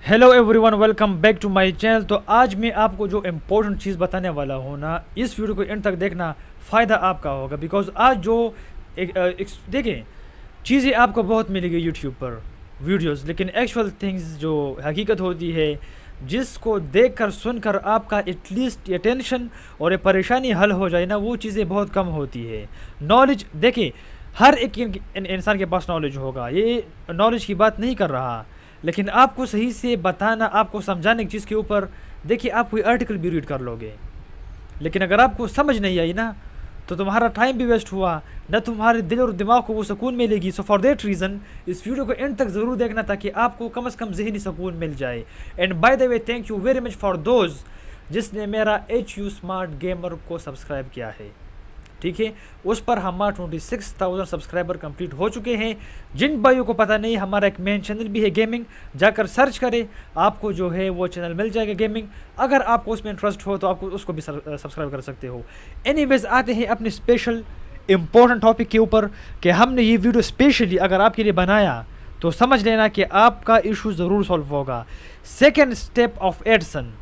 Hello everyone, welcome back to my channel. तो आज मैं आपको जो इम्पोर्टेंट चीज़ बताने वाला हूँ ना, इस वीडियो को एंड तक देखना, फ़ायदा आपका होगा। बिकॉज आज जो देखें, चीज़ें आपको बहुत मिलेगी यूट्यूब पर वीडियोस, लेकिन एक्चुअल थिंग्स जो हकीकत होती है, जिसको देखकर सुनकर आपका एटलीस्ट ये टेंशन और ये परेशानी हल हो जाए ना, वो चीज़ें बहुत कम होती है। नॉलेज देखिए, हर एक इंसान के पास नॉलेज होगा, ये नॉलेज की बात नहीं कर रहा, लेकिन आपको सही से बताना, आपको समझाने की चीज़ के ऊपर। देखिए, आप कोई आर्टिकल भी रीड कर लोगे, लेकिन अगर आपको समझ नहीं आई ना, तो तुम्हारा टाइम भी वेस्ट हुआ, न तुम्हारे दिल और दिमाग को वो सुकून मिलेगी। सो फॉर देट रीज़न इस वीडियो को एंड तक ज़रूर देखना, ताकि आपको कम से कम ज़हनी सुकून मिल जाए। And by the way, thank you very much for those जिसने मेरा HU स्मार्ट गेमर को सब्सक्राइब किया है। ठीक है, उस पर हमारा 26,000 सब्सक्राइबर कंप्लीट हो चुके हैं। जिन भाइयों को पता नहीं, हमारा एक मेन चैनल भी है गेमिंग, जाकर सर्च करें, आपको जो है वो चैनल मिल जाएगा गेमिंग। अगर आपको उसमें इंटरेस्ट हो तो आपको उसको भी सब्सक्राइब कर सकते हो। एनीवेज, आते हैं अपने स्पेशल इम्पोर्टेंट टॉपिक के ऊपर, कि हमने ये वीडियो स्पेशली अगर आपके लिए बनाया तो समझ लेना कि आपका इशू ज़रूर सॉल्व होगा। Second step of Edison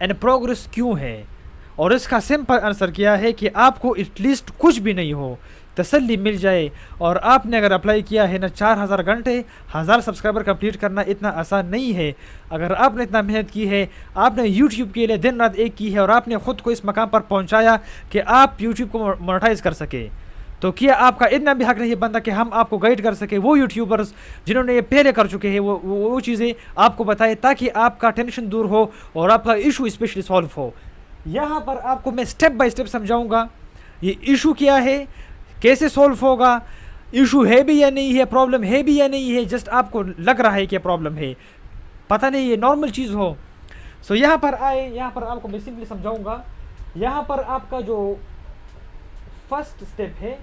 and progress क्यों है, और इसका सिंपल आंसर क्या है कि आपको एटलीस्ट कुछ भी नहीं हो, तसल्ली मिल जाए। और आपने अगर अप्लाई किया है ना, 4000 घंटे, 1000 सब्सक्राइबर कंप्लीट करना इतना आसान नहीं है। अगर आपने इतना मेहनत की है, आपने यूट्यूब के लिए दिन रात एक की है, और आपने ख़ुद को इस मकाम पर पहुंचाया कि आप यूट्यूब को मोनेटाइज कर सके, तो क्या आपका इतना भी हक नहीं बनता कि हम आपको गाइड कर सके? वो यूट्यूबर्स जिन्होंने ये पहले कर चुके हैं, वो चीज़ें आपको बताए, ताकि आपका टेंशन दूर हो और आपका इशू स्पेशली सॉल्व हो। यहाँ पर आपको मैं स्टेप बाय स्टेप समझाऊंगा ये इशू क्या है, कैसे सॉल्व होगा, इशू है भी या नहीं है, प्रॉब्लम है भी या नहीं है, जस्ट आपको लग रहा है कि प्रॉब्लम है, पता नहीं ये नॉर्मल चीज़ हो। सो यहाँ पर आए, यहाँ पर आपको मैं सिंपली समझाऊंगा। यहाँ पर आपका जो फर्स्ट स्टेप है,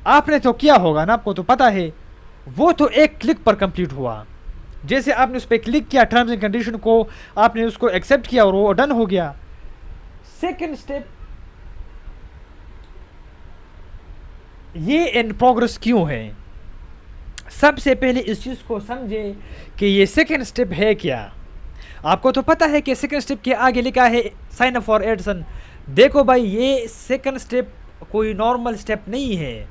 आपने तो किया होगा ना, आपको तो पता है, वो तो एक क्लिक पर कंप्लीट हुआ। जैसे आपने उस पर क्लिक किया, टर्म्स एंड कंडीशन को आपने उसको एक्सेप्ट किया और वो डन हो गया। सेकंड स्टेप, ये इन प्रोग्रेस क्यों है। सबसे पहले इस चीज़ को समझे कि ये सेकंड स्टेप है क्या। आपको तो पता है कि सेकंड स्टेप के आगे लिखा है साइन अप फॉर एडिसन। देखो भाई, ये सेकंड स्टेप कोई नॉर्मल स्टेप नहीं है,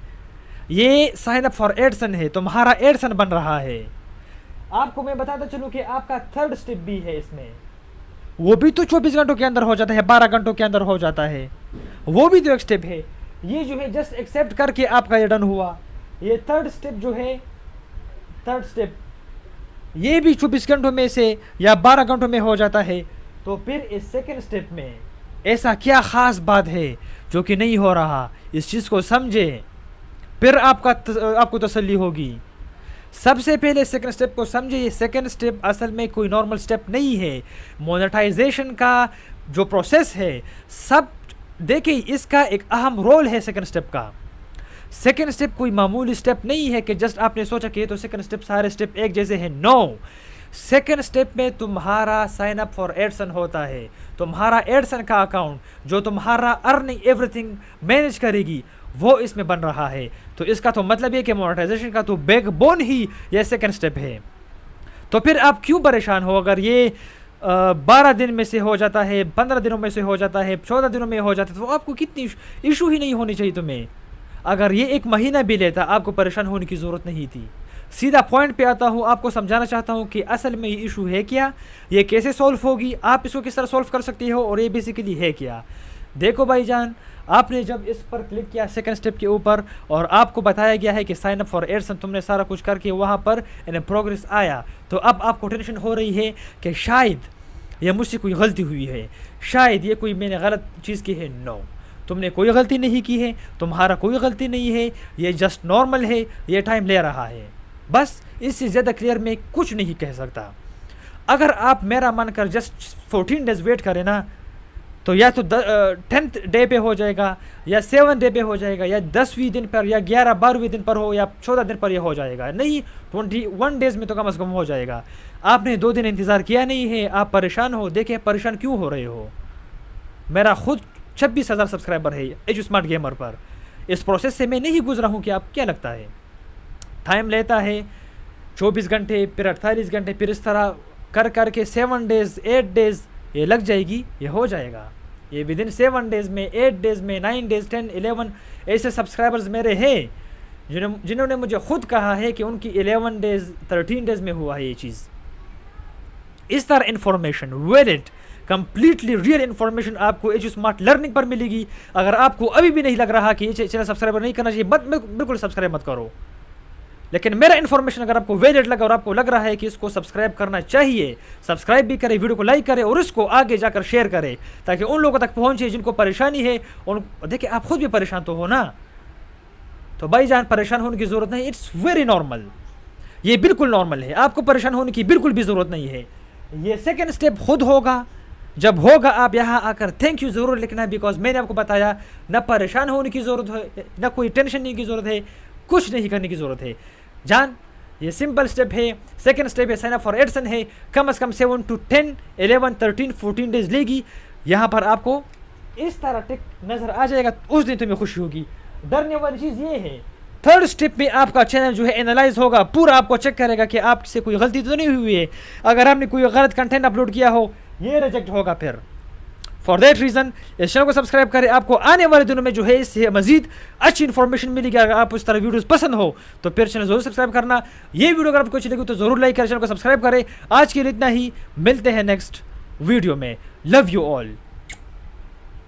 ये साइन अप फॉर एडिसन है, तुम्हारा एडिसन बन रहा है। आपको मैं बताता चलूं कि आपका थर्ड स्टेप भी है इसमें, वो भी तो 24 घंटों के अंदर हो जाता है, 12 घंटों के अंदर हो जाता है, वो भी तो एक स्टेप है। ये जो है जस्ट एक्सेप्ट करके आपका ये डन हुआ। ये थर्ड स्टेप जो है, थर्ड स्टेप, ये भी 24 घंटों में से या 12 घंटों में हो जाता है। तो फिर इस सेकेंड स्टेप में ऐसा क्या खास बात है जो कि नहीं हो रहा, इस चीज़ को समझे, फिर आपको तसल्ली होगी। सबसे पहले सेकंड स्टेप को समझिए। ये सेकंड स्टेप असल में कोई नॉर्मल स्टेप नहीं है। मोनेटाइजेशन का जो प्रोसेस है, सब देखिए, इसका एक अहम रोल है सेकंड स्टेप का। सेकंड स्टेप कोई मामूली स्टेप नहीं है कि जस्ट आपने सोचा कि तो सेकंड स्टेप सारे स्टेप एक जैसे हैं। नो, सेकंड स्टेप में तुम्हारा साइन अप फॉर एडिसन होता है। तुम्हारा एडिसन का अकाउंट जो तुम्हारा अर्निंग एवरीथिंग मैनेज करेगी, वो इसमें बन रहा है। तो इसका तो मतलब ये कि मोनेटाइजेशन का तो बैकबोन ही ये सेकंड स्टेप है। तो फिर आप क्यों परेशान हो? अगर ये 12 दिन में से हो जाता है, 15 दिनों में से हो जाता है, 14 दिनों में हो जाता है, तो आपको कितनी इशू ही नहीं होनी चाहिए तुम्हें। अगर ये 1 महीना भी लेता, आपको परेशान होने की ज़रूरत नहीं थी। सीधा पॉइंट पे आता हूँ, आपको समझाना चाहता हूँ कि असल में ये इशू है क्या, ये कैसे सॉल्व होगी, आप इसको किस तरह सॉल्व कर सकते हो, और ये बेसिकली है क्या। देखो भाईजान, आपने जब इस पर क्लिक किया सेकंड स्टेप के ऊपर, और आपको बताया गया है कि साइन अप फॉर एडिसन, तुमने सारा कुछ करके वहाँ पर इन प्रोग्रेस आया, तो अब आपको टेंशन हो रही है कि शायद ये मुझसे कोई गलती हुई है, शायद ये कोई मैंने गलत चीज़ की है। नो, तुमने कोई गलती नहीं की है, तुम्हारा कोई गलती नहीं है, ये जस्ट नॉर्मल है, ये टाइम ले रहा है, बस। इससे ज़्यादा क्लियर मैं कुछ नहीं कह सकता। अगर आप मेरा मानकर जस्ट 14 डेज वेट करें ना, तो या तो 10th डे पे हो जाएगा, या 7th डे पे हो जाएगा, या 10वीं दिन पर, या 11-12वें दिन पर हो, या 14 दिन पर यह हो जाएगा। नहीं, 21 डेज़ में तो कम से कम हो जाएगा। आपने 2 दिन इंतज़ार किया नहीं है, आप परेशान हो। देखिए, परेशान क्यों हो रहे हो? मेरा खुद 26,000 सब्सक्राइबर है HU स्मार्ट गेमर पर। इस प्रोसेस से मैं नहीं गुजरा हूँ कि आप क्या लगता है टाइम लेता है। 24 घंटे, फिर 48 घंटे, फिर इस तरह कर करके 7 डेज़ 8 डेज़ ये लग जाएगी, ये हो जाएगा। ये विदिन 7 डेज़ में, 8 डेज़ में, 9 डेज़, 10, 11 ऐसे सब्सक्राइबर्स मेरे हैं जिन्होंने मुझे खुद कहा है कि उनकी 11 डेज़ 13 डेज़ में हुआ है ये चीज़। इस तरह information valid, completely real information आपको एजू स्मार्ट लर्निंग पर मिलेगी। अगर आपको अभी भी नहीं लग रहा कि ये चैनल सब्सक्राइब नहीं करना चाहिए, बिल्कुल सब्सक्राइब मत करो। लेकिन मेरा इन्फॉर्मेशन अगर आपको वैलिड लगा और आपको लग रहा है कि इसको सब्सक्राइब करना चाहिए, सब्सक्राइब भी करें, वीडियो को लाइक करें और इसको आगे जाकर शेयर करें ताकि उन लोगों तक पहुंचे जिनको परेशानी है। उन देखिए, आप खुद भी परेशान तो हो ना, तो भाईजान परेशान होने की ज़रूरत नहीं। इट्स वेरी नॉर्मल, ये बिल्कुल नॉर्मल है, आपको परेशान होने की बिल्कुल भी ज़रूरत नहीं है। ये सेकेंड स्टेप खुद होगा। जब होगा आप यहाँ आकर थैंक यू ज़रूर लिखना, बिकॉज मैंने आपको बताया ना परेशान होने की ज़रूरत है, ना कोई टेंशन नहीं की ज़रूरत है, कुछ नहीं करने की ज़रूरत है। जान, ये सिंपल स्टेप है। सेकेंड स्टेप है साइन अप फॉर एडसन है, कम से कम 7 to 10, 11, 13, 14 डेज लेगी। यहाँ पर आपको इस तरह टिक नज़र आ जाएगा, उस दिन तुम्हें खुशी होगी। डरने वाली चीज़ ये है, थर्ड स्टेप में आपका चैनल जो है एनालाइज होगा, पूरा आपको चेक करेगा कि आपसे कोई गलती तो नहीं हुई है। अगर आपने कोई गलत कंटेंट अपलोड किया हो, ये रिजेक्ट होगा। फिर फॉर दैट रीज़न इस चैनल को सब्सक्राइब करें। आपको आने वाले दिनों में जो है इससे मजीद अच्छी इन्फॉर्मेशन मिलेगी। अगर आप उस तरह वीडियोस पसंद हो तो फिर चैनल जरूर सब्सक्राइब करना। ये वीडियो अगर आपको अच्छी लगी तो जरूर लाइक करें, चैनल को सब्सक्राइब करें। आज के लिए इतना ही, मिलते हैं नेक्स्ट वीडियो में। Love you all.